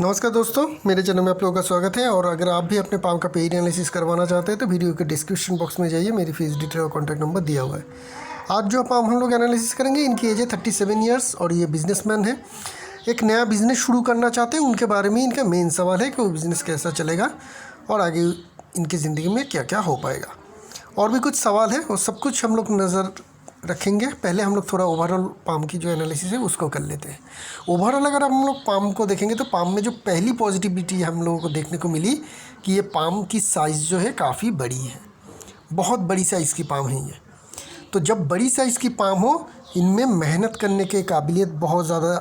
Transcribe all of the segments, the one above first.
नमस्कार दोस्तों, मेरे चैनल में आप लोगों का स्वागत है। और अगर आप भी अपने पाम का पेज एनालिसिस करवाना चाहते हैं तो वीडियो के डिस्क्रिप्शन बॉक्स में जाइए, मेरी फीस डिटेल और कॉन्टैक्ट नंबर दिया हुआ है। आज जो पाम हम लोग एनालिसिस करेंगे, इनकी एज है 37 ईयर्स और ये बिजनेसमैन है। एक नया बिज़नेस शुरू करना चाहते हैं, उनके बारे में इनका मेन सवाल है कि वो बिज़नेस कैसा चलेगा और आगे इनकी ज़िंदगी में क्या क्या हो पाएगा। और भी कुछ सवाल है, और सब कुछ हम लोग नज़र रखेंगे। पहले हम लोग थोड़ा ओवरऑल पाम की जो एनालिसिस है उसको कर लेते हैं। ओवरऑल अगर हम लोग पाम को देखेंगे तो पाम में जो पहली पॉजिटिविटी हम लोगों को देखने को मिली कि ये पाम की साइज़ जो है काफ़ी बड़ी है, बहुत बड़ी साइज़ की पाम है ये। तो जब बड़ी साइज़ की पाम हो, इनमें मेहनत करने की काबिलियत बहुत ज़्यादा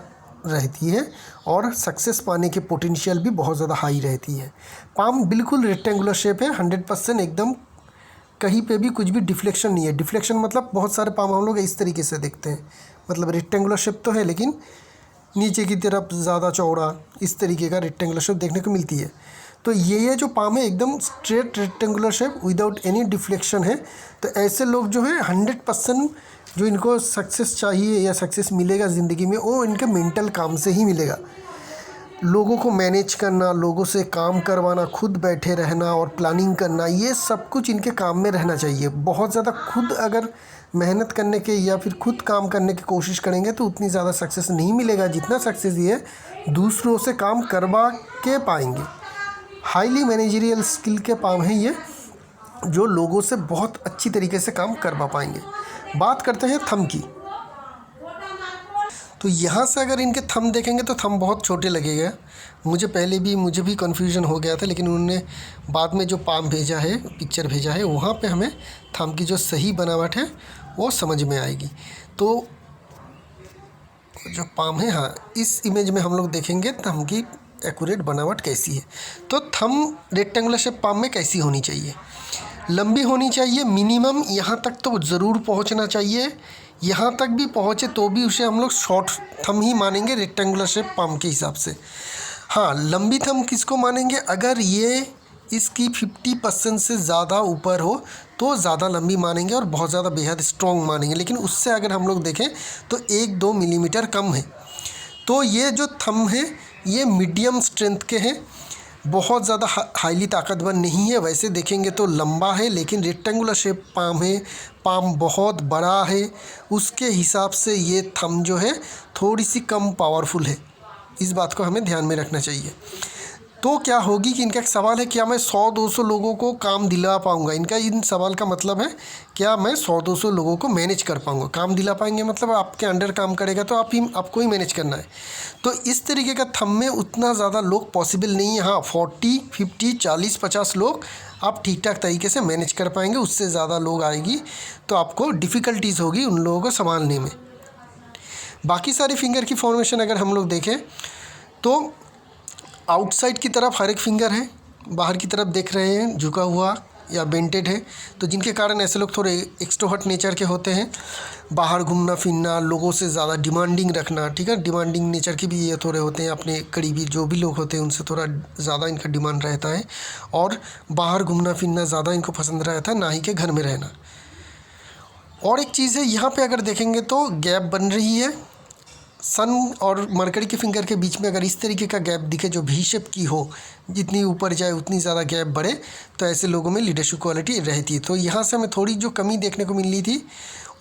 रहती है और सक्सेस पाने के पोटेंशियल भी बहुत ज़्यादा हाई रहती है। पाम बिल्कुल रेक्टेंगुलर शेप है, 100% एकदम, कहीं पे भी कुछ भी डिफ्लेक्शन नहीं है। डिफ्लेक्शन मतलब बहुत सारे पाम हम लोग इस तरीके से देखते हैं, मतलब रेक्टेंगुलर शेप तो है लेकिन नीचे की तरफ ज़्यादा चौड़ा, इस तरीके का रेक्टेंगुलर शेप देखने को मिलती है। तो ये जो पाम है एकदम straight rectangular shape without any deflection है। तो ऐसे लोग जो है 100% जो इनको सक्सेस चाहिए या सक्सेस मिलेगा ज़िंदगी में, वो इनके मेंटल काम से ही मिलेगा। लोगों को मैनेज करना, लोगों से काम करवाना, खुद बैठे रहना और प्लानिंग करना, ये सब कुछ इनके काम में रहना चाहिए। बहुत ज़्यादा खुद अगर मेहनत करने के या फिर खुद काम करने की कोशिश करेंगे तो उतनी ज़्यादा सक्सेस नहीं मिलेगा जितना सक्सेस ये दूसरों से काम करवा के पाएंगे। हाईली मैनेजरियल स्किल के पाम हैं ये, जो लोगों से बहुत अच्छी तरीके से काम करवा पाएंगे। बात करते हैं थंब की। तो यहाँ से अगर इनके थंब देखेंगे तो थंब बहुत छोटे लगेगा। मुझे भी कन्फ्यूजन हो गया था, लेकिन उन्होंने बाद में जो पाम भेजा है, पिक्चर भेजा है, वहाँ पे हमें थंब की जो सही बनावट है वो समझ में आएगी। तो जो पाम है, हाँ, इस इमेज में हम लोग देखेंगे थंब की एक्यूरेट बनावट कैसी है। तो थंब रेक्टेंगुलर शेप पाम में कैसी होनी चाहिए? लंबी होनी चाहिए, मिनिमम यहाँ तक तो ज़रूर पहुँचना चाहिए। यहाँ तक भी पहुँचे तो भी उसे हम लोग शॉर्ट थंब ही मानेंगे रेक्टेंगुलर शेप पाम के हिसाब से। हाँ, लंबी थंब किसको मानेंगे? अगर ये इसकी 50% से ज़्यादा ऊपर हो तो ज़्यादा लंबी मानेंगे और बहुत ज़्यादा बेहद स्ट्रॉन्ग मानेंगे। लेकिन उससे अगर हम लोग देखें तो 1-2 मिलीमीटर कम है। तो ये जो थंब है ये मीडियम स्ट्रेंथ के हैं, बहुत ज़्यादा हाईली ताकतवर नहीं है। वैसे देखेंगे तो लंबा है, लेकिन रेक्टेंगुलर शेप पाम है, पाम बहुत बड़ा है, उसके हिसाब से ये थंब जो है थोड़ी सी कम पावरफुल है। इस बात को हमें ध्यान में रखना चाहिए। तो क्या होगी कि इनका एक सवाल है, क्या मैं 100-200 लोगों को काम दिला पाऊंगा? इनका इन सवाल का मतलब है, क्या मैं 100-200 लोगों को मैनेज कर पाऊंगा? काम दिला पाएंगे मतलब आपके अंडर काम करेगा तो आपको ही मैनेज करना है। तो इस तरीके का थंब में उतना ज़्यादा लोग पॉसिबल नहीं है। हाँ, 40, 50, 40, 50 लोग आप ठीक ठाक तरीके से मैनेज कर पाएंगे। उससे ज़्यादा लोग आएगी तो आपको डिफ़िकल्टीज़ होगी उन लोगों को संभालने में। बाकी सारी फिंगर की फॉर्मेशन अगर हम लोग देखें तो आउटसाइड की तरफ हर एक फिंगर है, बाहर की तरफ देख रहे हैं झुका हुआ या बेंटेड है, तो जिनके कारण ऐसे लोग थोड़े एक्सट्रोवर्ट नेचर के होते हैं। बाहर घूमना फिरना, लोगों से ज़्यादा डिमांडिंग रखना, ठीक है, डिमांडिंग नेचर के भी ये थोड़े होते हैं। अपने करीबी जो भी लोग होते हैं उनसे थोड़ा ज़्यादा इनका डिमांड रहता है, और बाहर घूमना फिरना ज़्यादा इनको पसंद रहता है, ना ही कि घर में रहना। और एक चीज़ है, यहाँ पे अगर देखेंगे तो गैप बन रही है सन और मरकरी के फिंगर के बीच में। अगर इस तरीके का गैप दिखे जो भी शेप की हो, जितनी ऊपर जाए उतनी ज़्यादा गैप बढ़े, तो ऐसे लोगों में लीडरशिप क्वालिटी रहती है। तो यहाँ से हमें थोड़ी जो कमी देखने को मिल रही थी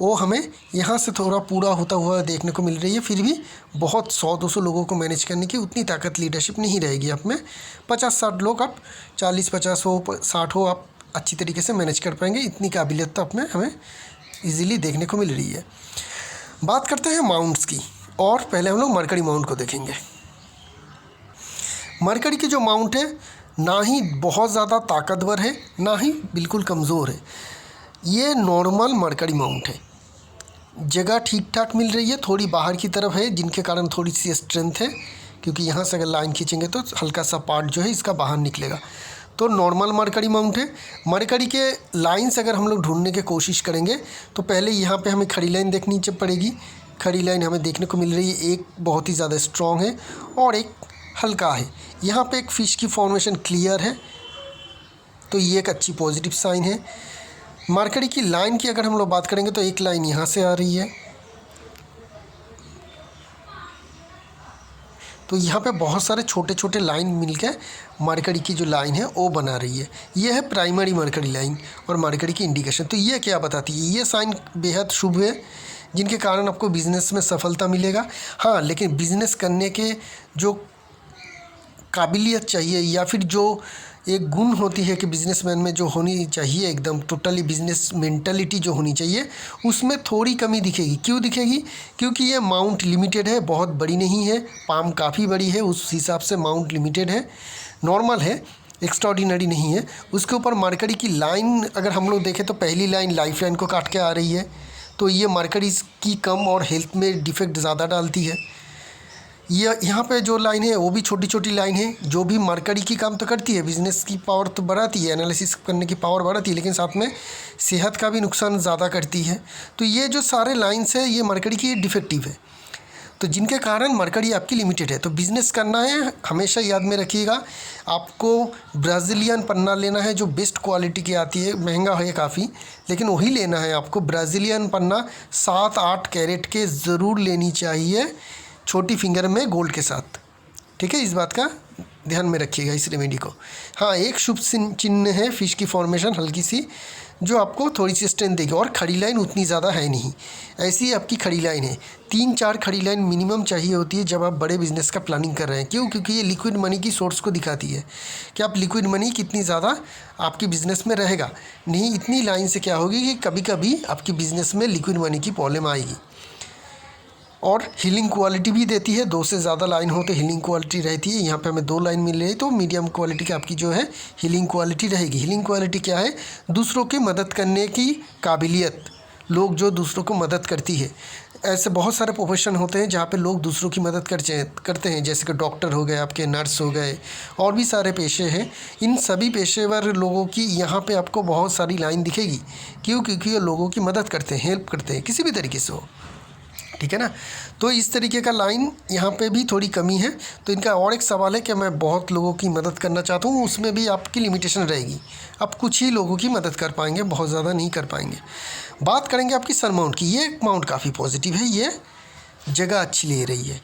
वो हमें यहाँ से थोड़ा पूरा होता हुआ देखने को मिल रही है। फिर भी बहुत 100-200 लोगों को मैनेज करने की उतनी ताकत लीडरशिप नहीं रहेगी आप में। 50-60 लोग, आप 40-50 हो, 60 हो, आप अच्छी तरीके से मैनेज कर पाएंगे। इतनी काबिलियत तो आप में हमें ईज़िली देखने को मिल रही है। बात करते हैं माउंट्स की, और पहले हम लोग मरकरी माउंट को देखेंगे। मरकरी की जो माउंट है, ना ही बहुत ज़्यादा ताकतवर है ना ही बिल्कुल कमज़ोर है। ये नॉर्मल मरकरी माउंट है। जगह ठीक ठाक मिल रही है, थोड़ी बाहर की तरफ है जिनके कारण थोड़ी सी स्ट्रेंथ है, क्योंकि यहाँ से अगर लाइन खींचेंगे तो हल्का सा पार्ट जो है इसका बाहर निकलेगा। तो नॉर्मल मरकरी माउंट है। मरकरी के लाइंस अगर हम लोग ढूंढने की कोशिश करेंगे तो पहले यहाँ पे हमें खड़ी लाइन देखनी पड़ेगी। खड़ी लाइन हमें देखने को मिल रही है, एक बहुत ही ज़्यादा स्ट्रॉन्ग है और एक हल्का है। यहाँ पे एक फ़िश की फॉर्मेशन क्लियर है, तो ये एक अच्छी पॉजिटिव साइन है। मरकरी की लाइन की अगर हम लोग बात करेंगे तो एक लाइन यहाँ से आ रही है, तो यहाँ पे बहुत सारे छोटे छोटे लाइन मिलकर मरकरी की जो लाइन है वो बना रही है। ये है प्राइमरी मरकरी लाइन और मरकरी की इंडिकेशन। तो ये क्या बताती है? ये साइन बेहद शुभ है, जिनके कारण आपको बिज़नेस में सफलता मिलेगा। हाँ, लेकिन बिज़नेस करने के जो काबिलियत चाहिए या फिर जो एक गुण होती है कि बिजनेसमैन में जो होनी चाहिए, एकदम टोटली बिजनेस मेंटालिटी जो होनी चाहिए, उसमें थोड़ी कमी दिखेगी। क्यों दिखेगी? क्योंकि ये माउंट लिमिटेड है, बहुत बड़ी नहीं है। पाम काफ़ी बड़ी है, उस हिसाब से माउंट लिमिटेड है, नॉर्मल है, एक्स्ट्राऑर्डिनरी नहीं है। उसके ऊपर मरकरी की लाइन अगर हम लोग देखें तो पहली लाइन लाइफ लाइन को काट के आ रही है। तो ये मरकरी की कम और हेल्थ में डिफेक्ट ज़्यादा डालती है। ये यहाँ पे जो लाइन है वो भी छोटी छोटी लाइन है, जो भी मरकरी की काम तो करती है, बिजनेस की पावर तो बढ़ाती है, एनालिसिस करने की पावर बढ़ाती है, लेकिन साथ में सेहत का भी नुकसान ज़्यादा करती है। तो ये जो सारे लाइन्स है ये मरकरी की डिफेक्टिव है, तो जिनके कारण मरकरी आपकी लिमिटेड है। तो बिज़नेस करना है, हमेशा याद में रखिएगा, आपको ब्राज़िलियन पन्ना लेना है जो बेस्ट क्वालिटी की आती है, महंगा है काफ़ी, लेकिन वही लेना है आपको। ब्राज़िलियन पन्ना 7-8 कैरेट के ज़रूर लेनी चाहिए, छोटी फिंगर में गोल्ड के साथ। ठीक है, इस बात का ध्यान में रखिएगा इस रेमेडी को। हाँ, एक शुभ चिन्ह है फिश की फॉर्मेशन हल्की सी, जो आपको थोड़ी सी स्ट्रेंथ देगी, और खड़ी लाइन उतनी ज़्यादा है नहीं। ऐसी आपकी खड़ी लाइन है, 3-4 खड़ी लाइन मिनिमम चाहिए होती है जब आप बड़े बिजनेस का प्लानिंग कर रहे हैं। क्यों? क्योंकि ये लिक्विड मनी की सोर्स को दिखाती है कि आप लिक्विड मनी कितनी ज़्यादा आपकी बिज़नेस में रहेगा। नहीं, इतनी लाइन से क्या होगी कि कभी कभी आपकी बिज़नेस में लिक्विड मनी की प्रॉब्लम आएगी। और हीलिंग क्वालिटी भी देती है, 2 से ज़्यादा लाइन हो तो हीलिंग क्वालिटी रहती है। यहाँ पे हमें 2 लाइन मिल रही है, तो मीडियम क्वालिटी की आपकी जो है हीलिंग क्वालिटी रहेगी। हीलिंग क्वालिटी क्या है? दूसरों की मदद करने की काबिलियत, लोग जो दूसरों को मदद करती है। ऐसे बहुत सारे प्रोफेशन होते हैं जहाँ पे लोग दूसरों की मदद करते हैं, जैसे कि डॉक्टर हो गए, आपके नर्स हो गए, और भी सारे पेशे हैं। इन सभी पेशेवर लोगों की यहाँ पे आपको बहुत सारी लाइन दिखेगी। क्यों? क्योंकि ये लोगों की मदद करते हैं, हेल्प करते हैं, किसी भी तरीके से हो। ठीक है ना? तो इस तरीके का लाइन यहाँ पे भी थोड़ी कमी है। तो इनका और एक सवाल है कि मैं बहुत लोगों की मदद करना चाहता हूँ, उसमें भी आपकी लिमिटेशन रहेगी। आप कुछ ही लोगों की मदद कर पाएंगे, बहुत ज़्यादा नहीं कर पाएंगे। बात करेंगे आपकी सन माउंट की। ये माउंट काफ़ी पॉजिटिव है, ये जगह अच्छी ले रही है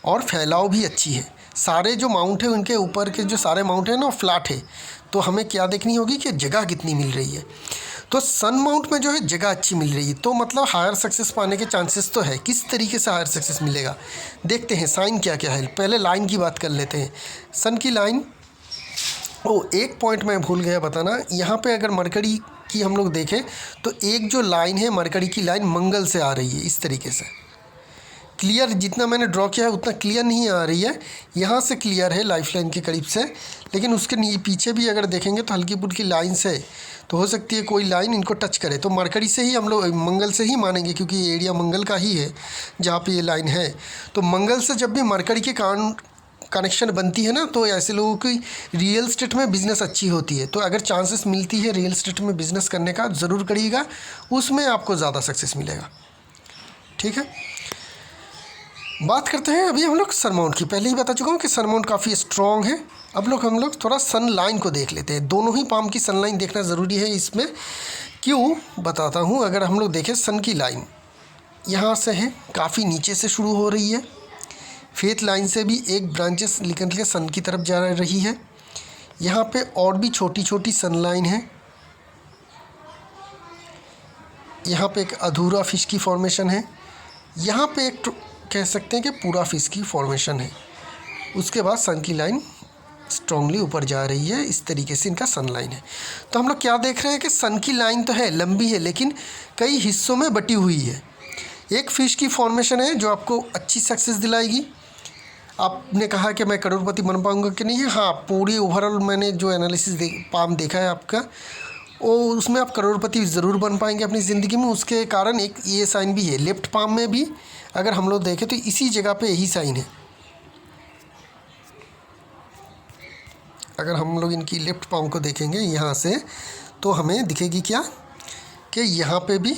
और फैलाव भी अच्छी है। सारे जो माउंट है उनके ऊपर के जो सारे माउंट है ना, फ्लैट है। तो हमें क्या देखनी होगी कि जगह कितनी मिल रही है। तो सन माउंट में जो है जगह अच्छी मिल रही है, तो मतलब हायर सक्सेस पाने के चांसेस तो है। किस तरीके से हायर सक्सेस मिलेगा देखते हैं। साइन क्या क्या है, पहले लाइन की बात कर लेते हैं। सन की लाइन, एक पॉइंट मैं भूल गया बताना। यहाँ पे अगर मरकरी की हम लोग देखें तो एक जो लाइन है मरकरी की लाइन मंगल से आ रही है, इस तरीके से। क्लियर जितना मैंने ड्रॉ किया है उतना क्लियर नहीं आ रही है, यहाँ से क्लियर है लाइफ लाइन के करीब से, लेकिन उसके पीछे भी अगर देखेंगे तो हल्की फुल्की लाइन से, तो हो सकती है कोई लाइन इनको टच करे। तो मरकरी से ही हम लोग मंगल से ही मानेंगे, क्योंकि ये एरिया मंगल का ही है जहाँ पे ये लाइन है। तो मंगल से जब भी मरकरी के कनेक्शन बनती है ना, तो ऐसे लोगों की रियल एस्टेट में बिज़नेस अच्छी होती है। तो अगर चांसेस मिलती है रियल एस्टेट में बिज़नेस करने का, ज़रूर करिएगा, उसमें आपको ज़्यादा सक्सेस मिलेगा। ठीक है, बात करते हैं अभी हम लोग सन माउंट की। पहले ही बता चुका हूँ कि सन माउंट काफ़ी स्ट्रॉन्ग है। अब हम लोग थोड़ा सन लाइन को देख लेते हैं। दोनों ही पाम की सन लाइन देखना ज़रूरी है इसमें। क्यों बताता हूँ। अगर हम लोग देखें सन की लाइन यहाँ से है, काफ़ी नीचे से शुरू हो रही है, फेथ लाइन से भी एक ब्रांचेस निकल के सन की तरफ जा रही है। यहाँ पे और भी छोटी छोटी सन लाइन है। यहाँ पे एक अधूरा फिश की फॉर्मेशन है। यहाँ पे एक कह सकते हैं कि पूरा फिश की फॉर्मेशन है। उसके बाद सन की लाइन स्ट्रांगली ऊपर जा रही है, इस तरीके से इनका सन लाइन है। तो हम लोग क्या देख रहे हैं कि सन की लाइन तो है, लंबी है, लेकिन कई हिस्सों में बटी हुई है। एक फ़िश की फॉर्मेशन है जो आपको अच्छी सक्सेस दिलाएगी। आपने कहा कि मैं करोड़पति बन पाऊंगा कि नहीं, हाँ, पूरी ओवरऑल मैंने जो एनालिसिस पाम देखा है आपका, वो उसमें आप करोड़पति ज़रूर बन पाएंगे अपनी ज़िंदगी में। उसके कारण एक ये साइन भी है। लेफ्ट पाम में भी अगर हम लोग देखें तो इसी जगह पे यही साइन है। अगर हम लोग इनकी लेफ्ट पाम को देखेंगे यहाँ से, तो हमें दिखेगी क्या कि यहाँ पे भी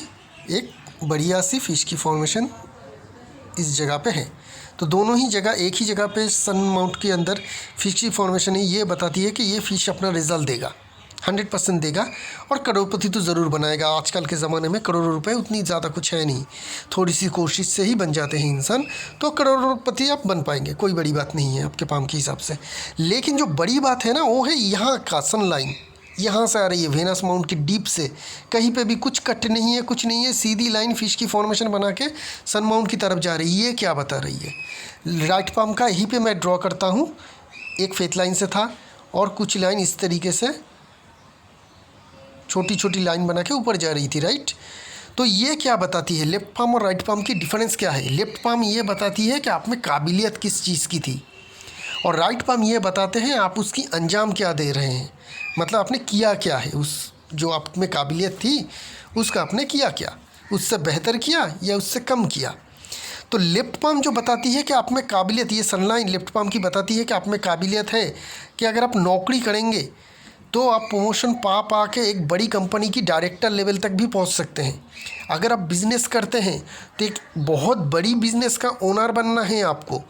एक बढ़िया सी फ़िश की फॉर्मेशन इस जगह पे है। तो दोनों ही जगह एक ही जगह पे सन माउंट के अंदर फ़िश की फॉर्मेशन है। ये बताती है कि ये फ़िश अपना रिज़ल्ट देगा। 100% देगा और करोड़पति तो ज़रूर बनाएगा। आजकल के ज़माने में करोड़ों रुपए उतनी ज़्यादा कुछ है नहीं, थोड़ी सी कोशिश से ही बन जाते हैं इंसान। तो करोड़पति आप बन पाएंगे, कोई बड़ी बात नहीं है आपके पाम के हिसाब से। लेकिन जो बड़ी बात है ना, वो है यहाँ का सनलाइन, यहाँ से आ रही है वेनस माउंट की डीप से। कहीं पे भी कुछ कट नहीं है, कुछ नहीं है, सीधी लाइन फिश की फॉर्मेशन बना के सन माउंट की तरफ जा रही है। ये क्या बता रही है? राइट पाम का यहीं पे मैं ड्रॉ करता हूँ, एक फेथ लाइन से था और कुछ लाइन इस तरीके से छोटी छोटी लाइन बना के ऊपर जा रही थी, राइट। तो ये क्या बताती है? लेफ्ट पाम और राइट पाम की डिफरेंस क्या है? लेफ्ट पाम ये बताती है कि आप में काबिलियत किस चीज़ की थी, और राइट पाम ये बताते हैं आप उसकी अंजाम क्या दे रहे हैं, मतलब आपने किया क्या है, उस जो आप में काबिलियत थी उसका आपने किया क्या, उससे बेहतर किया या उससे कम किया। तो लेफ्ट पाम जो बताती है कि आप में काबिलियत, ये सनलाइन लेफ्ट पाम की बताती है कि आप में काबिलियत है कि अगर आप नौकरी करेंगे तो आप प्रमोशन पा पा के एक बड़ी कंपनी की डायरेक्टर लेवल तक भी पहुंच सकते हैं। अगर आप बिज़नेस करते हैं तो एक बहुत बड़ी बिज़नेस का ओनर बनना है आपको,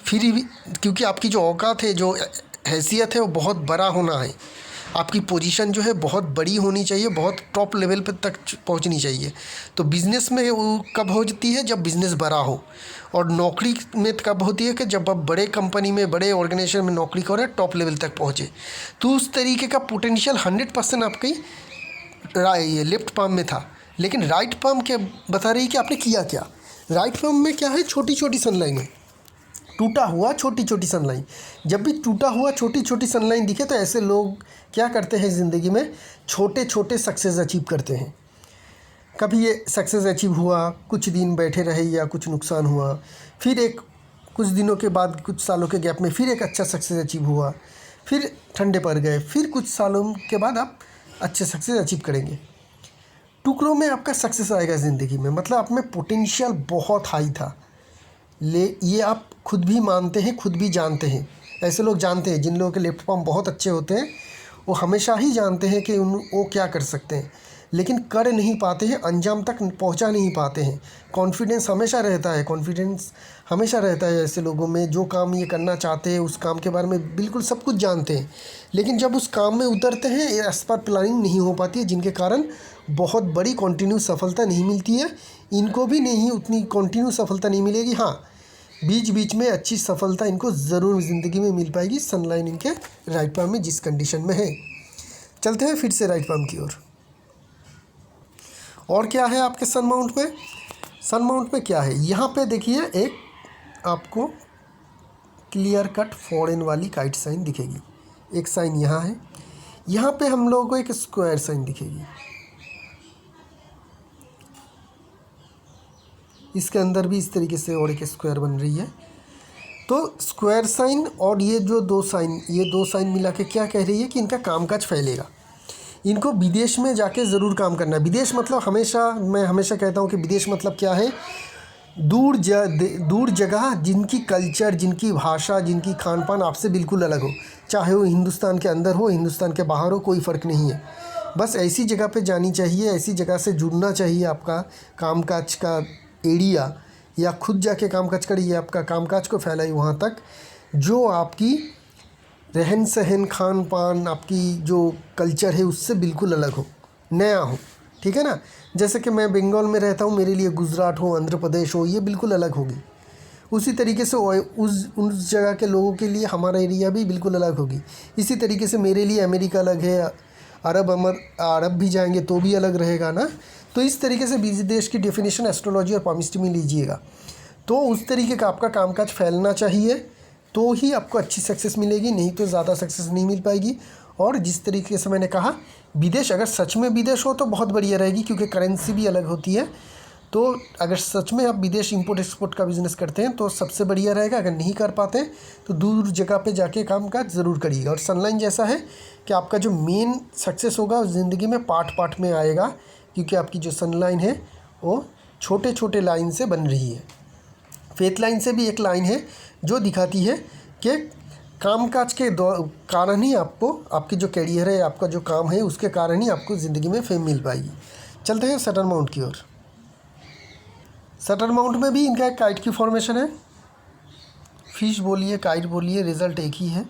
फिर भी क्योंकि आपकी जो औकात है, जो हैसियत है, वो बहुत बड़ा होना है। आपकी पोजीशन जो है बहुत बड़ी होनी चाहिए, बहुत टॉप लेवल पर तक पहुंचनी चाहिए। तो बिज़नेस में वो कब होती है? जब बिज़नेस बड़ा हो। और नौकरी में कब होती है? कि जब आप बड़े कंपनी में, बड़े ऑर्गेनाइजेशन में नौकरी करें, टॉप लेवल तक पहुँचे। तो उस तरीके का पोटेंशियल 100% आपकी लेफ्ट पाम में था। लेकिन राइट पाम क्या बता रही है कि आपने किया क्या। राइट पाम में क्या है? छोटी छोटी सनलाइन है, टूटा हुआ छोटी छोटी सनलाइन। जब भी टूटा हुआ छोटी छोटी सनलाइन दिखे तो ऐसे लोग क्या करते हैं ज़िंदगी में? छोटे छोटे सक्सेस अचीव करते हैं। कभी ये सक्सेस अचीव हुआ, कुछ दिन बैठे रहे या कुछ नुकसान हुआ, फिर एक कुछ दिनों के बाद, कुछ सालों के गैप में फिर एक अच्छा सक्सेस अचीव हुआ, फिर ठंडे पड़ गए, फिर कुछ सालों के बाद आप अच्छे सक्सेस अचीव करेंगे। टुकड़ों में आपका सक्सेस आएगा ज़िंदगी में, मतलब आप में पोटेंशियल बहुत हाई था। ये आप खुद भी मानते हैं, खुद भी जानते हैं। ऐसे लोग जानते हैं, जिन लोगों के लेफ्ट पाम बहुत अच्छे होते हैं, वो हमेशा ही जानते हैं कि वो क्या कर सकते हैं, लेकिन कर नहीं पाते हैं, अंजाम तक पहुंचा नहीं पाते हैं। कॉन्फिडेंस हमेशा रहता है, कॉन्फिडेंस हमेशा रहता है ऐसे लोगों में, जो काम ये करना चाहते हैं उस काम के बारे में बिल्कुल सब कुछ जानते हैं, लेकिन जब उस काम में उतरते हैं एज पर प्लानिंग नहीं हो पाती है, जिनके कारण बहुत बड़ी कंटिन्यू सफलता नहीं मिलती है। इनको भी नहीं उतनी कंटिन्यू सफलता नहीं मिलेगी, हाँ बीच बीच में अच्छी सफलता इनको ज़रूर ज़िंदगी में मिल पाएगी, सनलाइन इनके राइट पाम में जिस कंडीशन में है। चलते हैं फिर से राइट पाम की ओर। और क्या है आपके सन माउंट में? सन माउंट में क्या है? यहाँ पे देखिए एक आपको क्लियर कट फॉरेन वाली काइट साइन दिखेगी। एक साइन यहाँ है, यहाँ पे हम लोगों को एक स्क्वायर साइन दिखेगी, इसके अंदर भी इस तरीके से और एक स्क्वायर बन रही है। तो स्क्वायर साइन और ये जो दो साइन मिला के क्या कह रही है? कि इनका कामकाज फैलेगा, इनको विदेश में जाके ज़रूर काम करना है। विदेश मतलब मैं हमेशा कहता हूँ कि विदेश मतलब क्या है? दूर जगह जिनकी कल्चर, जिनकी भाषा, जिनकी खान पान आपसे बिल्कुल अलग हो, चाहे वो हिंदुस्तान के अंदर हो, हिंदुस्तान के बाहर हो, कोई फ़र्क नहीं है। बस ऐसी जगह पे जानी चाहिए, ऐसी जगह से जुड़ना चाहिए। आपका कामकाज का एरिया या खुद जाके कामकाज करिए, आपका कामकाज को फैलाई वहाँ तक जो आपकी रहन सहन, खान पान, आपकी जो कल्चर है उससे बिल्कुल अलग हो, नया हो, ठीक है ना। जैसे कि मैं बंगाल में रहता हूँ, मेरे लिए गुजरात हो, आंध्र प्रदेश हो, ये बिल्कुल अलग होगी। उसी तरीके से उस जगह के लोगों के लिए हमारा एरिया भी बिल्कुल अलग होगी। इसी तरीके से मेरे लिए अमेरिका अलग है, अरब भी जाएंगे तो भी अलग रहेगा ना। तो इस तरीके से विदेश की डेफिनेशन एस्ट्रोलॉजी और पामिस्ट्री में लीजिएगा, तो उस तरीके का आपका कामकाज फैलना चाहिए, तो ही आपको अच्छी सक्सेस मिलेगी, नहीं तो ज़्यादा सक्सेस नहीं मिल पाएगी। और जिस तरीके से मैंने कहा, विदेश अगर सच में विदेश हो तो बहुत बढ़िया रहेगी, क्योंकि करेंसी भी अलग होती है। तो अगर सच में आप विदेश इंपोर्ट एक्सपोर्ट का बिज़नेस करते हैं तो सबसे बढ़िया रहेगा। अगर नहीं कर पाते तो दूर जगह पे जाके काम काज ज़रूर करिएगा। और सनलाइन जैसा है कि आपका जो मेन सक्सेस होगा ज़िंदगी में पार्ट पार्ट में आएगा, क्योंकि आपकी जो सनलाइन है वो छोटे छोटे लाइन से बन रही है। फेथ लाइन से भी एक लाइन है जो दिखाती है कि कामकाज के कारण ही आपको, आपकी जो कैरियर है, आपका जो काम है, उसके कारण ही आपको ज़िंदगी में फेम मिल पाएगी। चलते हैं सटर्न माउंट की ओर। सटर्न माउंट में भी इनका एक काइट की फॉर्मेशन है। फिश बोलिए, काइट बोलिए, रिज़ल्ट एक ही है।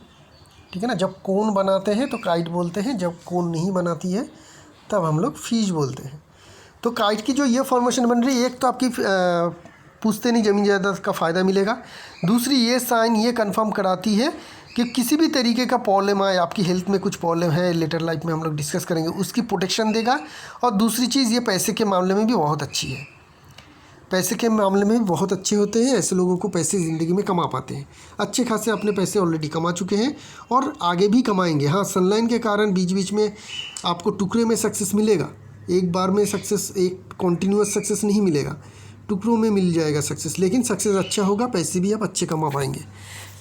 ठीक है ना। जब कोन बनाते हैं तो काइट बोलते हैं, जब कोन नहीं बनाती है तब हम लोग फिश बोलते हैं। तो काइट की जो ये फॉर्मेशन बन रही है, एक तो आपकी पूछते नहीं ज़मीन जायदाद का फ़ायदा मिलेगा, दूसरी ये साइन ये कंफर्म कराती है कि किसी भी तरीके का प्रॉब्लम आए, आपकी हेल्थ में कुछ प्रॉब्लम है लेटर लाइफ में हम लोग डिस्कस करेंगे, उसकी प्रोटेक्शन देगा। और दूसरी चीज़ ये पैसे के मामले में भी बहुत अच्छी है, पैसे के मामले में भी बहुत अच्छे होते हैं। ऐसे लोगों को पैसे ज़िंदगी में कमा पाते हैं, अच्छे खासे अपने पैसे ऑलरेडी कमा चुके हैं और आगे भी कमाएंगे। हाँ, सनलाइन के कारण बीच बीच में आपको टुकड़े में सक्सेस मिलेगा, एक बार में सक्सेस, एक कॉन्टीन्यूअस सक्सेस नहीं मिलेगा, टुकड़ों में मिल जाएगा सक्सेस, लेकिन सक्सेस अच्छा होगा, पैसे भी आप अच्छे कमा पाएंगे।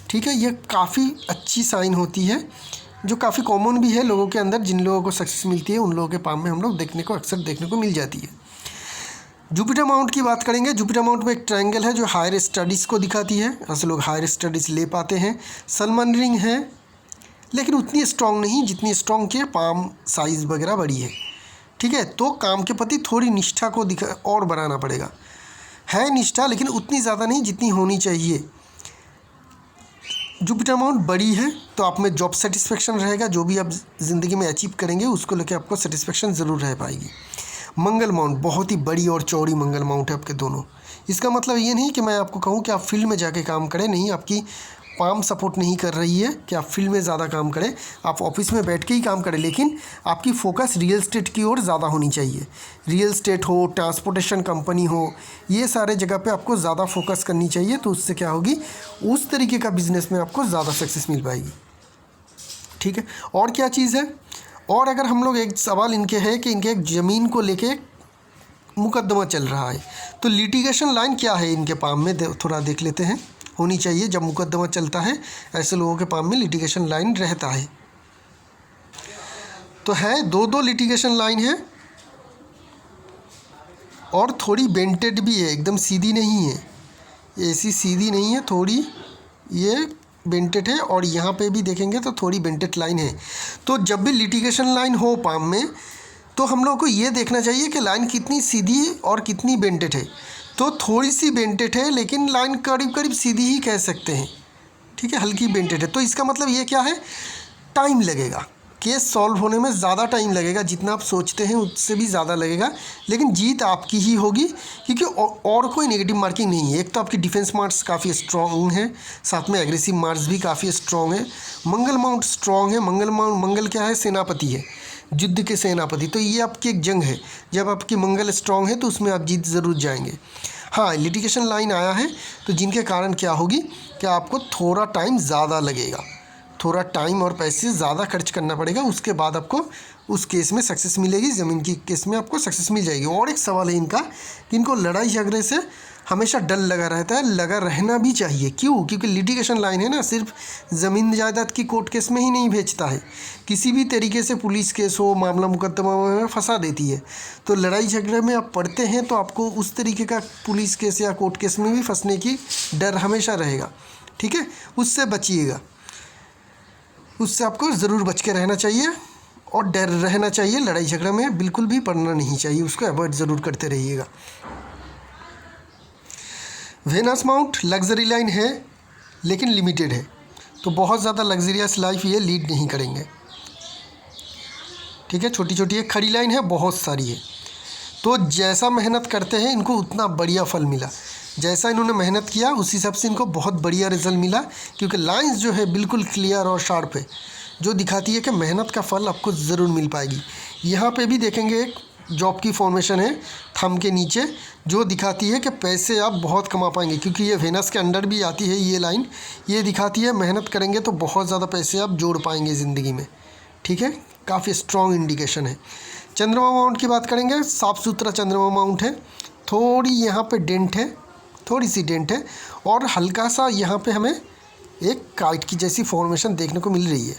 ठीक है, ये काफ़ी अच्छी साइन होती है जो काफ़ी कॉमन भी है लोगों के अंदर। जिन लोगों को सक्सेस मिलती है उन लोगों के पाम में हम लोग देखने को अक्सर देखने को मिल जाती है। जुपिटर माउंट की बात करेंगे। जुपिटर माउंट में एक ट्रायंगल है जो हायर स्टडीज़ को दिखाती है, ऐसे लोग हायर स्टडीज़ ले पाते हैं। सलमान रिंग है लेकिन उतनी स्ट्रॉन्ग नहीं जितनी स्ट्रॉन्ग के पाम साइज़ वगैरह बड़ी है। ठीक है, तो काम के प्रति थोड़ी निष्ठा को और बढ़ाना पड़ेगा। है निष्ठा लेकिन उतनी ज़्यादा नहीं जितनी होनी चाहिए। जुपिटर माउंट बड़ी है तो आप में जॉब सेटिस्फेक्शन रहेगा, जो भी आप ज़िंदगी में अचीव करेंगे उसको लेकर आपको सेटिस्फेक्शन ज़रूर रह पाएगी। मंगल माउंट बहुत ही बड़ी और चौड़ी मंगल माउंट है आपके दोनों। इसका मतलब ये नहीं कि मैं आपको कहूँ कि आप फील्ड में जाके काम करें, नहीं, आपकी पाम सपोर्ट नहीं कर रही है कि आप फील्ड में ज़्यादा काम करें, आप ऑफिस में बैठ के ही काम करें, लेकिन आपकी फोकस रियल एस्टेट की ओर ज़्यादा होनी चाहिए। रियल एस्टेट हो, ट्रांसपोर्टेशन कंपनी हो, ये सारे जगह पे आपको ज़्यादा फोकस करनी चाहिए। तो उससे क्या होगी, उस तरीके का बिजनेस में आपको ज़्यादा सक्सेस मिल पाएगी। ठीक है, और क्या चीज़ है, और अगर हम लोग एक सवाल इनके है कि इनके एक ज़मीन को लेके मुकदमा चल रहा है, तो लिटिगेशन लाइन क्या है इनके पाम में, थोड़ा देख लेते हैं। होनी चाहिए, जब मुकदमा चलता है ऐसे लोगों के पाम में लिटिगेशन लाइन रहता है। तो है दो लिटिगेशन लाइन है और थोड़ी बेंटेड भी है, एकदम सीधी नहीं है, ऐसी सीधी नहीं है, थोड़ी ये बेंटेड है। और यहाँ पे भी देखेंगे तो थोड़ी बेंटेड लाइन है। तो जब भी लिटिगेशन लाइन हो पाम में तो हम लोग को ये देखना चाहिए कि लाइन कितनी सीधी और कितनी बेंटेड है। तो थोड़ी सी बेंटेड है लेकिन लाइन करीब करीब सीधी ही कह सकते हैं। ठीक है, हल्की बेंटेड है। तो इसका मतलब ये क्या है, टाइम लगेगा, केस सॉल्व होने में ज़्यादा टाइम लगेगा, जितना आप सोचते हैं उससे भी ज़्यादा लगेगा, लेकिन जीत आपकी ही होगी क्योंकि और कोई नेगेटिव मार्किंग नहीं है। एक तो आपकी डिफेंस मार्क्स काफ़ी स्ट्रॉन्ग है, साथ में एग्रेसिव मार्क्स भी काफ़ी स्ट्रॉन्ग है। मंगल माउंट स्ट्रॉन्ग है। मंगल क्या है, सेनापति है, युद्ध के सेनापति। तो ये आपकी एक जंग है, जब आपकी मंगल स्ट्रॉन्ग है तो उसमें आप जीत ज़रूर जाएंगे। हाँ, लिटिगेशन लाइन आया है तो जिनके कारण क्या होगी कि आपको थोड़ा टाइम ज़्यादा लगेगा, थोड़ा टाइम और पैसे ज़्यादा खर्च करना पड़ेगा, उसके बाद आपको उस केस में सक्सेस मिलेगी, ज़मीन की केस में आपको सक्सेस मिल जाएगी। और एक सवाल है इनका कि इनको लड़ाई झगड़े से हमेशा डर लगा रहता है, लगा रहना भी चाहिए। क्यों? क्योंकि लिटिगेशन लाइन है ना, सिर्फ ज़मीन जायदाद की कोर्ट केस में ही नहीं भेजता है, किसी भी तरीके से पुलिस केस हो, मामला मुकदमा में फंसा देती है। तो लड़ाई झगड़े में आप पढ़ते हैं तो आपको उस तरीके का पुलिस केस या कोर्ट केस में भी फंसने की डर हमेशा रहेगा। ठीक है, उससे बचिएगा, उससे आपको ज़रूर बच के रहना चाहिए और डर रहना चाहिए। लड़ाई झगड़ा में बिल्कुल भी पड़ना नहीं चाहिए, उसको अवॉइड ज़रूर करते रहिएगा। वेनस माउंट लग्जरी लाइन है लेकिन लिमिटेड है, तो बहुत ज़्यादा लग्जरियस लाइफ ये लीड नहीं करेंगे। ठीक है, छोटी छोटी एक खड़ी लाइन है, बहुत सारी है। तो जैसा मेहनत करते हैं इनको उतना बढ़िया फल मिला, जैसा इन्होंने मेहनत किया उस हिसाब से इनको बहुत बढ़िया रिजल्ट मिला, क्योंकि लाइंस जो है बिल्कुल क्लियर और शार्प है, जो दिखाती है कि मेहनत का फल आपको ज़रूर मिल पाएगी। यहाँ पे भी देखेंगे एक जॉब की फॉर्मेशन है थंब के नीचे, जो दिखाती है कि पैसे आप बहुत कमा पाएंगे, क्योंकि ये वेनस के अंडर भी आती है ये लाइन। ये दिखाती है मेहनत करेंगे तो बहुत ज़्यादा पैसे आप जोड़ पाएंगे ज़िंदगी में। ठीक है, काफ़ी स्ट्रॉन्ग इंडिकेशन है। चंद्रमा माउंट की बात करेंगे, साफ़ सुथरा चंद्रमा माउंट है, थोड़ी यहाँ पे डेंट है, थोड़ी सी डेंट है, और हल्का सा यहाँ पे हमें एक काइट की जैसी फॉर्मेशन देखने को मिल रही है।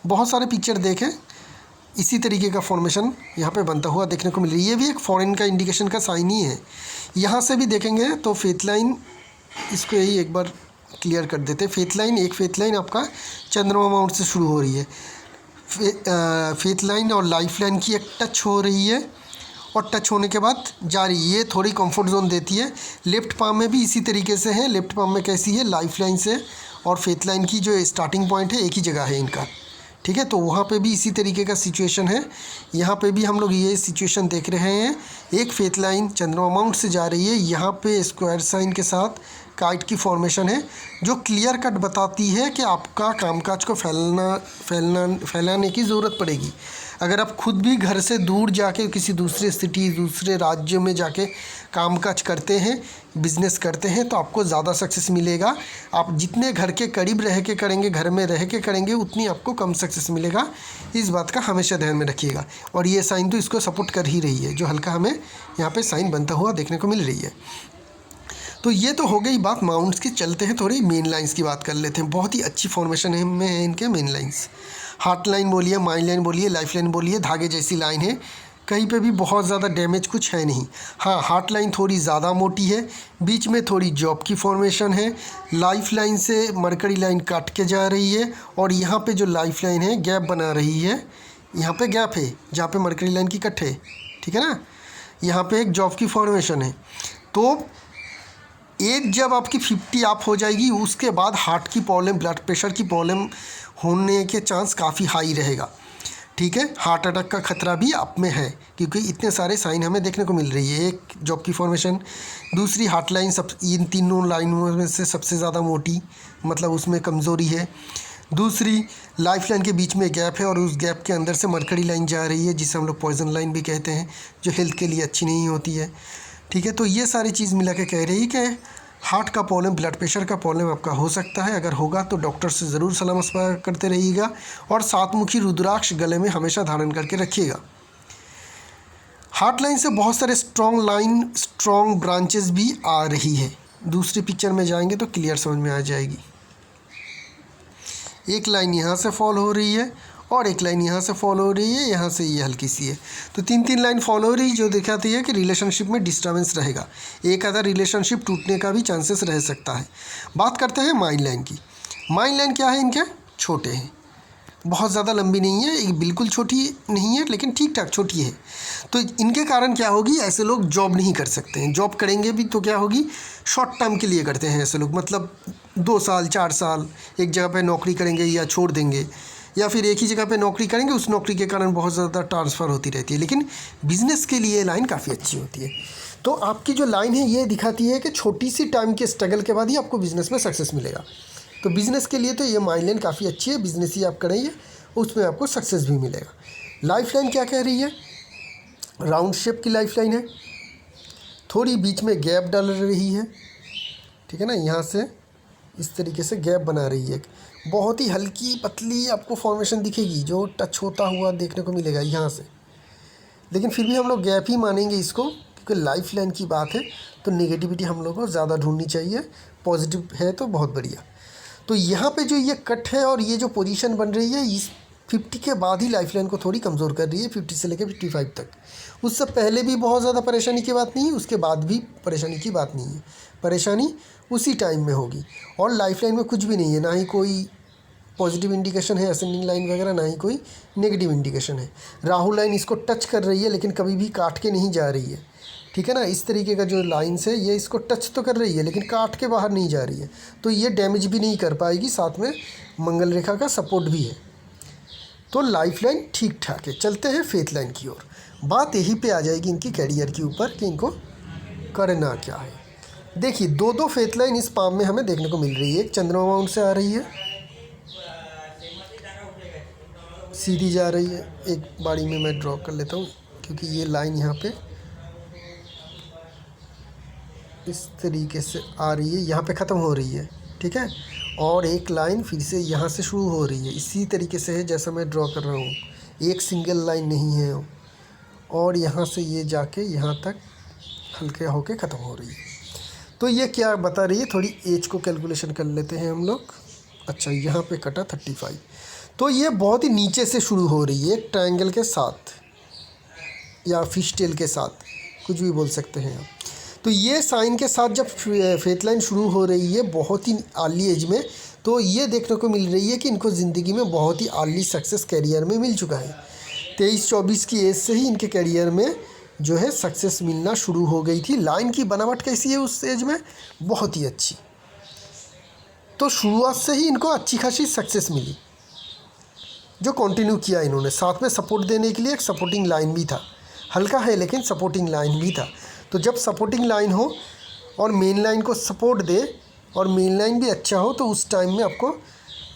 बहुत सारे पिक्चर देखें, इसी तरीके का फॉर्मेशन यहाँ पे बनता हुआ देखने को मिल रही है। ये भी एक फॉरेन का इंडिकेशन का साइन ही है। यहाँ से भी देखेंगे तो फेथ लाइन, इसको यही एक बार क्लियर कर देते। फेथ लाइन, एक फेथ लाइन आपका चंद्रमा माउंट से शुरू हो रही है, फेथ लाइन और लाइफ लाइन की एक टच हो रही है, और टच होने के बाद जा रही है, ये थोड़ी कंफर्ट जोन देती है। लेफ्ट पाम में भी इसी तरीके से है, लेफ्ट पाम में कैसी है, लाइफ लाइन से और फेथ लाइन की जो स्टार्टिंग पॉइंट है एक ही जगह है इनका, ठीक है। तो वहाँ पे भी इसी तरीके का सिचुएशन है। यहाँ पे भी हम लोग ये सिचुएशन देख रहे हैं, एक फेथ लाइन चंद्रमा माउंट से जा रही है, यहाँ पे स्क्वायर साइन के साथ काइट की फॉर्मेशन है, जो क्लियर कट बताती है कि आपका कामकाज को फैलाने की ज़रूरत पड़ेगी। अगर आप खुद भी घर से दूर जाके किसी दूसरे सिटी, दूसरे राज्य में जाके कामकाज करते हैं, बिजनेस करते हैं, तो आपको ज़्यादा सक्सेस मिलेगा। आप जितने घर के करीब रह के करेंगे, घर में रह के करेंगे, उतनी आपको कम सक्सेस मिलेगा। इस बात का हमेशा ध्यान में रखिएगा। और ये साइन तो इसको सपोर्ट कर ही रही है, जो हल्का हमें यहाँ पे साइन बनता हुआ देखने को मिल रही है। तो ये तो हो गई बात माउंट्स की। चलते हैं थोड़ी मेन लाइंस की बात कर लेते हैं। बहुत ही अच्छी फॉर्मेशन है में है इनके मेन लाइंस। हार्ट लाइन बोलिए, माइंड लाइन बोलिए, लाइफ लाइन बोलिए, धागे जैसी लाइन है, कहीं पे भी बहुत ज़्यादा डैमेज कुछ है नहीं। हाँ, हार्ट लाइन थोड़ी ज़्यादा मोटी है, बीच में थोड़ी जॉब की फॉर्मेशन है। लाइफ लाइन से मरकरी लाइन काट के जा रही है, और यहाँ पे जो लाइफ लाइन है गैप बना रही है, यहाँ पे गैप है जहाँ पे मरकरी लाइन की कट है, ठीक है ना। यहाँ पे एक जॉब की फॉर्मेशन है। तो एक जब आपकी 50 आप हो जाएगी, उसके बाद हार्ट की प्रॉब्लम, ब्लड प्रेशर की प्रॉब्लम होने के चांस काफ़ी हाई रहेगा, ठीक है। हार्ट अटैक का खतरा भी आप में है, क्योंकि इतने सारे साइन हमें देखने को मिल रही है। एक जॉब की फॉर्मेशन, दूसरी हार्ट लाइन, सब इन तीनों लाइनों में से सबसे ज़्यादा मोटी, मतलब उसमें कमज़ोरी है। दूसरी लाइफ लाइन के बीच में गैप है, और उस गैप के अंदर से मरकरी लाइन जा रही है, जिसे हम लोग पॉइजन लाइन भी कहते हैं, जो हेल्थ के लिए अच्छी नहीं होती है, ठीक है। तो ये सारी चीज़ मिला के कह रही है कि हार्ट का प्रॉब्लम, ब्लड प्रेशर का प्रॉब्लम आपका हो सकता है। अगर होगा तो डॉक्टर से ज़रूर सलाह मशवरा करते रहिएगा, और सातमुखी रुद्राक्ष गले में हमेशा धारण करके रखिएगा। हार्ट लाइन से बहुत सारे स्ट्रॉन्ग ब्रांचेस भी आ रही है। दूसरी पिक्चर में जाएंगे तो क्लियर समझ में आ जाएगी। एक लाइन यहाँ से फॉल हो रही है, और एक लाइन यहाँ से फॉलो हो रही है, यहाँ से ये हल्की सी है। तो 3 लाइन फॉलो हो रही, जो दिखाती है कि रिलेशनशिप में डिस्टर्बेंस रहेगा, एक आधा रिलेशनशिप टूटने का भी चांसेस रह सकता है। बात करते हैं माइंड लाइन की। माइंड लाइन क्या है इनके? छोटे हैं, बहुत ज़्यादा लंबी नहीं है, एक बिल्कुल छोटी नहीं है, लेकिन ठीक ठाक छोटी है। तो इनके कारण क्या होगी, ऐसे लोग जॉब नहीं कर सकते हैं। जॉब करेंगे भी तो क्या होगी, शॉर्ट टर्म के लिए करते हैं ऐसे लोग, मतलब 2 साल 4 साल एक जगह पे नौकरी करेंगे या छोड़ देंगे, या फिर एक ही जगह पे नौकरी करेंगे, उस नौकरी के कारण बहुत ज़्यादा ट्रांसफ़र होती रहती है। लेकिन बिज़नेस के लिए लाइन काफ़ी अच्छी होती है। तो आपकी जो लाइन है ये दिखाती है कि छोटी सी टाइम के स्ट्रगल के बाद ही आपको बिज़नेस में सक्सेस मिलेगा। तो बिज़नेस के लिए तो ये माइंड लाइन काफ़ी अच्छी है, बिज़नेस ही आप करेंगे उसमें आपको सक्सेस भी मिलेगा। लाइफ लाइन क्या कह रही है, राउंड शेप की लाइफ लाइन है, थोड़ी बीच में गैप डाल रही है, ठीक है ना। यहाँ से इस तरीके से गैप बना रही है, बहुत ही हल्की पतली आपको फॉर्मेशन दिखेगी, जो टच होता हुआ देखने को मिलेगा यहाँ से। लेकिन फिर भी हम लोग गैप ही मानेंगे इसको, क्योंकि लाइफ लाइन की बात है, तो नेगेटिविटी हम लोग को ज़्यादा ढूंढनी चाहिए, पॉजिटिव है तो बहुत बढ़िया। तो यहाँ पे जो ये कट है और ये जो पोजीशन बन रही है, इस 50 के बाद ही लाइफ लाइन को थोड़ी कमज़ोर कर रही है, 50 से लेकर 55 तक। उससे पहले भी बहुत ज़्यादा परेशानी की बात नहीं है, उसके बाद भी परेशानी की बात नहीं है। परेशानी उसी टाइम में होगी, और लाइफ लाइन में कुछ भी नहीं है, ना ही कोई पॉजिटिव इंडिकेशन है असेंडिंग लाइन वगैरह, ना ही कोई नेगेटिव इंडिकेशन है। राहु लाइन इसको टच कर रही है, लेकिन कभी भी काट के नहीं जा रही है, ठीक है ना। इस तरीके का जो लाइन्स है ये इसको टच तो कर रही है, लेकिन काट के बाहर नहीं जा रही है, तो ये डैमेज भी नहीं कर पाएगी। साथ में मंगल रेखा का सपोर्ट भी है, तो लाइफ लाइन ठीक ठाक है। चलते हैं फेथ लाइन की ओर। बात यहीं पे आ जाएगी इनकी कैरियर के ऊपर कि इनको करना क्या है। देखिए, दो फेथ लाइन इस पाम में हमें देखने को मिल रही है। एक चंद्रमा माउंट से आ रही है, सीधी जा रही है। एक बारी में मैं ड्रॉ कर लेता हूँ, क्योंकि ये लाइन यहाँ पे इस तरीके से आ रही है, यहाँ पे ख़त्म हो रही है, ठीक है। और एक लाइन फिर से यहाँ से शुरू हो रही है, इसी तरीके से है जैसा मैं ड्रॉ कर रहा हूँ। एक सिंगल लाइन नहीं है, और यहाँ से ये जाके यहाँ तक हल्के होके ख़त्म हो रही है। तो ये क्या बता रही है, थोड़ी एज को कैलकुलेशन कर लेते हैं हम लोग। अच्छा, यहाँ पे कटा 35, तो ये बहुत ही नीचे से शुरू हो रही है, एक ट्रायंगल के साथ या फिश टेल के साथ, कुछ भी बोल सकते हैं आप। तो ये साइन के साथ जब फेथ लाइन शुरू हो रही है बहुत ही अर्ली एज में, तो ये देखने को मिल रही है कि इनको ज़िंदगी में बहुत ही अर्ली सक्सेस करियर में मिल चुका है। 23-24 की एज से ही इनके करियर में जो है सक्सेस मिलना शुरू हो गई थी। लाइन की बनावट कैसी है उस एज में, बहुत ही अच्छी, तो शुरुआत से ही इनको अच्छी खासी सक्सेस मिली, जो कंटिन्यू किया इन्होंने। साथ में सपोर्ट देने के लिए एक सपोर्टिंग लाइन भी था, हल्का है लेकिन सपोर्टिंग लाइन भी था। तो जब सपोर्टिंग लाइन हो और मेन लाइन को सपोर्ट दे और मेन लाइन भी अच्छा हो, तो उस टाइम में आपको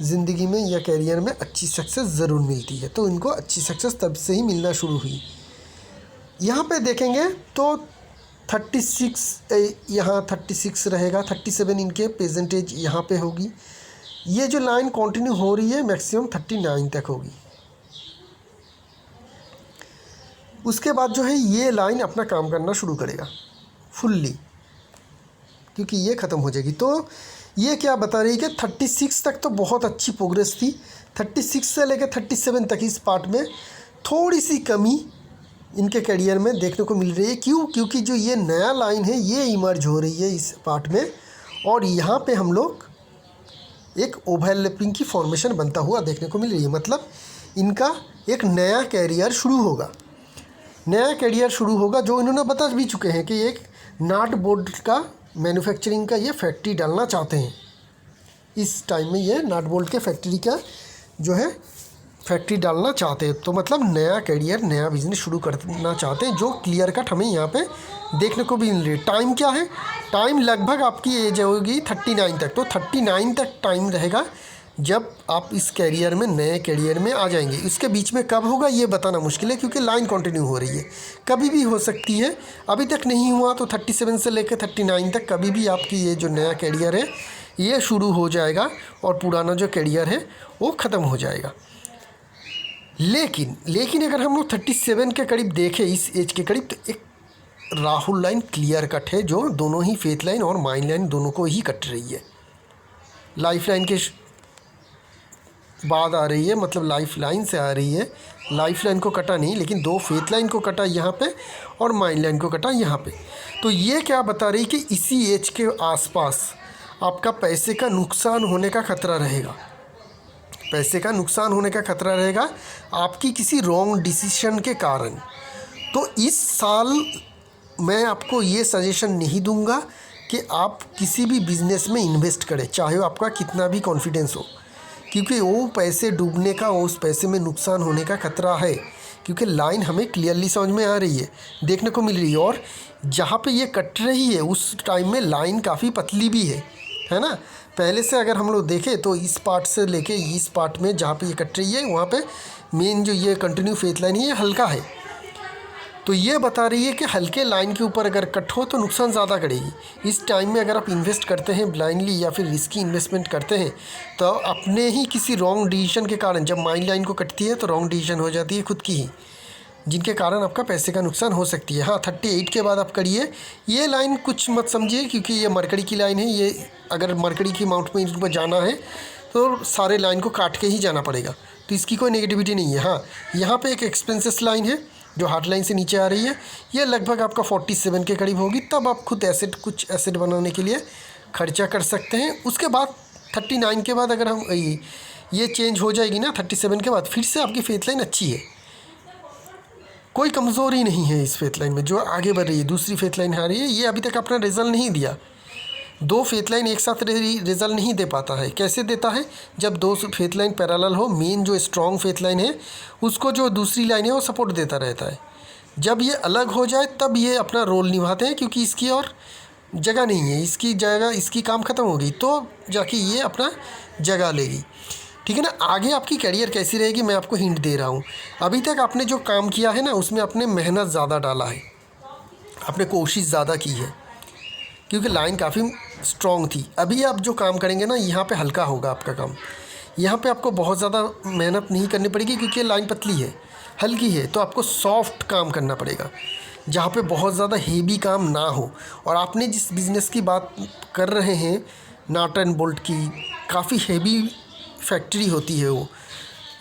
ज़िंदगी में या कैरियर में अच्छी सक्सेस ज़रूर मिलती है। तो इनको अच्छी सक्सेस तब से ही मिलना शुरू हुई। यहाँ पे देखेंगे तो 36 यहाँ 36 रहेगा, 37 इनके परसेंटेज यहाँ पे होगी। ये जो लाइन कंटिन्यू हो रही है मैक्सिमम 39 तक होगी। उसके बाद जो है ये लाइन अपना काम करना शुरू करेगा फुल्ली, क्योंकि ये ख़त्म हो जाएगी। तो ये क्या बता रही है कि 36 तक तो बहुत अच्छी प्रोग्रेस थी, 36 से लेकर 37 तक इस पार्ट में थोड़ी सी कमी इनके करियर में देखने को मिल रही है। क्यों? क्योंकि जो ये नया लाइन है ये इमर्ज हो रही है इस पार्ट में, और यहाँ पे हम लोग एक ओवरलैपिंग की फॉर्मेशन बनता हुआ देखने को मिल रही है। मतलब इनका एक नया कैरियर शुरू होगा, नया कैरियर शुरू होगा, जो इन्होंने बता भी चुके हैं कि एक नाट बोल्ट का मैन्युफैक्चरिंग का ये फैक्ट्री डालना चाहते हैं। इस टाइम में ये नाट बोल्ट के फैक्ट्री का जो है फैक्ट्री डालना चाहते हैं। तो मतलब नया कैरियर, नया बिजनेस शुरू करना चाहते हैं, जो क्लियर कट हमें यहाँ पे देखने को भी मिल रही है। टाइम क्या है? टाइम लगभग आपकी एज होगी 39 तक। तो 39 तक टाइम रहेगा जब आप इस कैरियर में, नए कैरियर में आ जाएंगे। इसके बीच में कब होगा ये बताना मुश्किल है, क्योंकि लाइन कंटिन्यू हो रही है, कभी भी हो सकती है। अभी तक नहीं हुआ तो 37 से लेकर 39 तक कभी भी आपकी ये जो नया कैरियर है ये शुरू हो जाएगा और पुराना जो कैरियर है वो ख़त्म हो जाएगा। लेकिन अगर हम लोग 37 के करीब देखें, इस एज के करीब, तो एक राहुल लाइन क्लियर कट है, जो दोनों ही फेथ लाइन और माइंड लाइन दोनों को ही कट रही है। लाइफ लाइन के बाद आ रही है, मतलब लाइफ लाइन से आ रही है। लाइफ लाइन को कटा नहीं, लेकिन दो फेथ लाइन को कटा यहाँ पे और माइंड लाइन को कटा यहाँ पे। तो ये क्या बता रही कि इसी एज के आसपास आपका पैसे का नुकसान होने का खतरा रहेगा। पैसे का नुकसान होने का खतरा रहेगा आपकी किसी रॉन्ग डिसीजन के कारण। तो इस साल मैं आपको ये सजेशन नहीं दूंगा कि आप किसी भी बिज़नेस में इन्वेस्ट करें, चाहे वो आपका कितना भी कॉन्फिडेंस हो, क्योंकि वो पैसे डूबने का, उस पैसे में नुकसान होने का खतरा है। क्योंकि लाइन हमें क्लियरली समझ में आ रही है, देखने को मिल रही है, और जहाँ पे ये कट रही है उस टाइम में लाइन काफ़ी पतली भी है ना। पहले से अगर हम लोग देखें तो इस पार्ट से लेके इस पार्ट में जहाँ पे ये कट रही है वहाँ पे मेन जो ये कंटिन्यू फेथ लाइन है ये हल्का है। तो ये बता रही है कि हल्के लाइन के ऊपर अगर कट हो तो नुकसान ज़्यादा करेगी। इस टाइम में अगर आप इन्वेस्ट करते हैं ब्लाइंडली या फिर रिस्की इन्वेस्टमेंट करते हैं, तो अपने ही किसी रॉन्ग डिसीजन के कारण, जब माइंड लाइन को कटती है तो रॉन्ग डिसीजन हो जाती है खुद की ही, जिनके कारण आपका पैसे का नुकसान हो सकती है। हाँ, 38 के बाद आप करिए। ये लाइन कुछ मत समझिए, क्योंकि ये मरकड़ी की लाइन है। ये अगर मरकड़ी की माउंट पर जाना है तो सारे लाइन को काट के ही जाना पड़ेगा, तो इसकी कोई नेगेटिविटी नहीं है। हाँ, यहाँ पे एक एक्सपेंसेस लाइन है जो हार्ड लाइन से नीचे आ रही है, ये लगभग आपका 47 के करीब होगी। तब आप खुद कुछ एसेट बनाने के लिए खर्चा कर सकते हैं। उसके बाद 39 के बाद अगर हम ये चेंज हो जाएगी ना, 37 के बाद फिर से आपकी फेथ लाइन अच्छी है, कोई कमज़ोरी नहीं है इस फेथ लाइन में जो आगे बढ़ रही है। दूसरी फेथ लाइन आ रही है, ये अभी तक अपना रिजल्ट नहीं दिया। दो फेथ लाइन एक साथ रिजल्ट नहीं दे पाता है। कैसे देता है? जब दो फेथ लाइन पैरेलल हो, मेन जो स्ट्रॉन्ग फेथ लाइन है उसको जो दूसरी लाइन है वो सपोर्ट देता रहता है। जब ये अलग हो जाए तब ये अपना रोल निभाते हैं, क्योंकि इसकी और जगह नहीं है, इसकी जगह, इसकी काम ख़त्म हो गई तो जाके ये अपना जगह लेगी। ठीक है ना। आगे आपकी करियर कैसी रहेगी मैं आपको हिंट दे रहा हूँ। अभी तक आपने जो काम किया है ना उसमें आपने मेहनत ज़्यादा डाला है, आपने कोशिश ज़्यादा की है, क्योंकि लाइन काफ़ी स्ट्रॉन्ग थी। अभी आप जो काम करेंगे ना यहाँ पे हल्का होगा आपका काम, यहाँ पे आपको बहुत ज़्यादा मेहनत नहीं करनी पड़ेगी, क्योंकि लाइन पतली है, हल्की है। तो आपको सॉफ्ट काम करना पड़ेगा, जहाँ पे बहुत ज़्यादा हेवी काम ना हो। और आपने जिस बिज़नेस की बात कर रहे हैं, नट एंड बोल्ट की, काफ़ी हेवी फैक्ट्री होती है वो,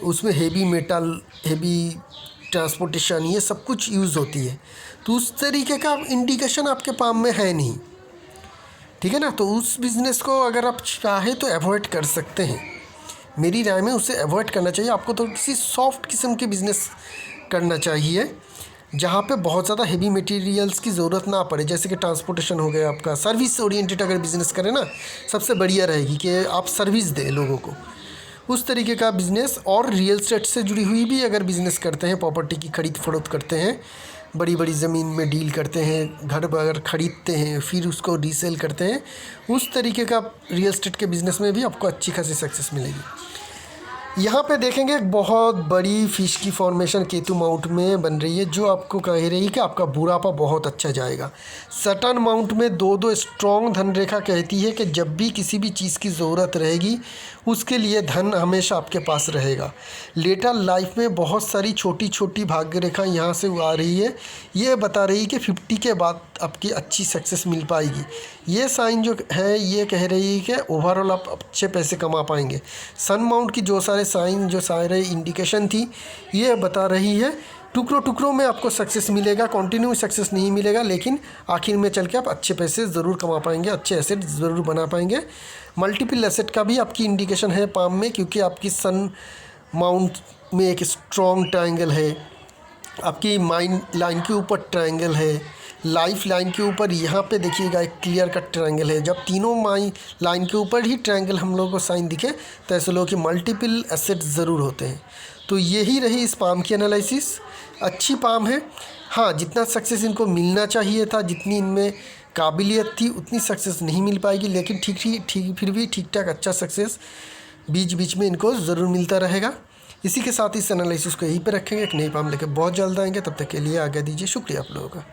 उसमें हेवी मेटल, हेवी ट्रांसपोर्टेशन, ये सब कुछ यूज़ होती है। तो उस तरीके का इंडिकेशन आपके पाम में है नहीं, ठीक है ना। तो उस बिज़नेस को अगर आप चाहे तो अवॉइड कर सकते हैं, मेरी राय में उसे अवॉइड करना चाहिए आपको। तो किसी सॉफ्ट किस्म के बिज़नेस करना चाहिए, जहाँ पे बहुत ज़्यादा हेवी मटेरियल्स की ज़रूरत ना पड़े, जैसे कि ट्रांसपोर्टेशन हो गया आपका। सर्विस ओरिएंटेड अगर बिज़नेस करें ना, सबसे बढ़िया रहेगी कि आप सर्विस दें लोगों को, उस तरीके का बिज़नेस। और रियल एस्टेट से जुड़ी हुई भी अगर बिज़नेस करते हैं, प्रॉपर्टी की खरीद फरोख्त करते हैं, बड़ी बड़ी ज़मीन में डील करते हैं, घर अगर ख़रीदते हैं फिर उसको रीसेल करते हैं, उस तरीके का रियल एस्टेट के बिज़नेस में भी आपको अच्छी खासी सक्सेस मिलेगी। यहाँ पे देखेंगे एक बहुत बड़ी फ़िश की फॉर्मेशन केतु माउंट में बन रही है, जो आपको कह रही है कि आपका बुढ़ापा बहुत अच्छा जाएगा। सटर्न माउंट में दो स्ट्रॉन्ग धन रेखा कहती है कि जब भी किसी भी चीज़ की ज़रूरत रहेगी उसके लिए धन हमेशा आपके पास रहेगा। लेटर लाइफ में बहुत सारी छोटी छोटी भाग्य रेखा यहाँ से आ रही है, ये बता रही है कि 50 के बाद आपकी अच्छी सक्सेस मिल पाएगी। ये साइन जो है ये कह रही है कि ओवरऑल आप अच्छे पैसे कमा पाएंगे। सन माउंट की जो सारे इंडिकेशन थी ये बता रही है टुकड़ों टुकड़ों में आपको सक्सेस मिलेगा, कंटिन्यू सक्सेस नहीं मिलेगा, लेकिन आखिर में चल के आप अच्छे पैसे ज़रूर कमा पाएंगे, अच्छे एसेट ज़रूर बना पाएंगे। मल्टीपल एसेट का भी आपकी इंडिकेशन है पाम में, क्योंकि आपकी सन माउंट में एक स्ट्रॉन्ग ट्रायंगल है, आपकी माइंड लाइन के ऊपर ट्रायंगल है, लाइफ लाइन के ऊपर यहाँ पे देखिएगा एक क्लियर कट ट्रायंगल है। जब तीनों लाइन के ऊपर ही ट्रायंगल हम लोगों को साइन दिखे तो ऐसे लोगों की मल्टीपल एसेट ज़रूर होते हैं। तो यही रही इस पाम की एनालिसिस। अच्छी पाम है, हाँ जितना सक्सेस इनको मिलना चाहिए था, जितनी इनमें काबिलियत थी उतनी सक्सेस नहीं मिल पाएगी, लेकिन ठीक फिर भी ठीक ठाक अच्छा सक्सेस बीच बीच में इनको ज़रूर मिलता रहेगा। इसी के साथ इस एनालिसिस को यहीं पे रखेंगे, एक नई पाम लेकर बहुत जल्द आएंगे। तब तक के लिए आज्ञा दीजिए, शुक्रिया आप लोगों का।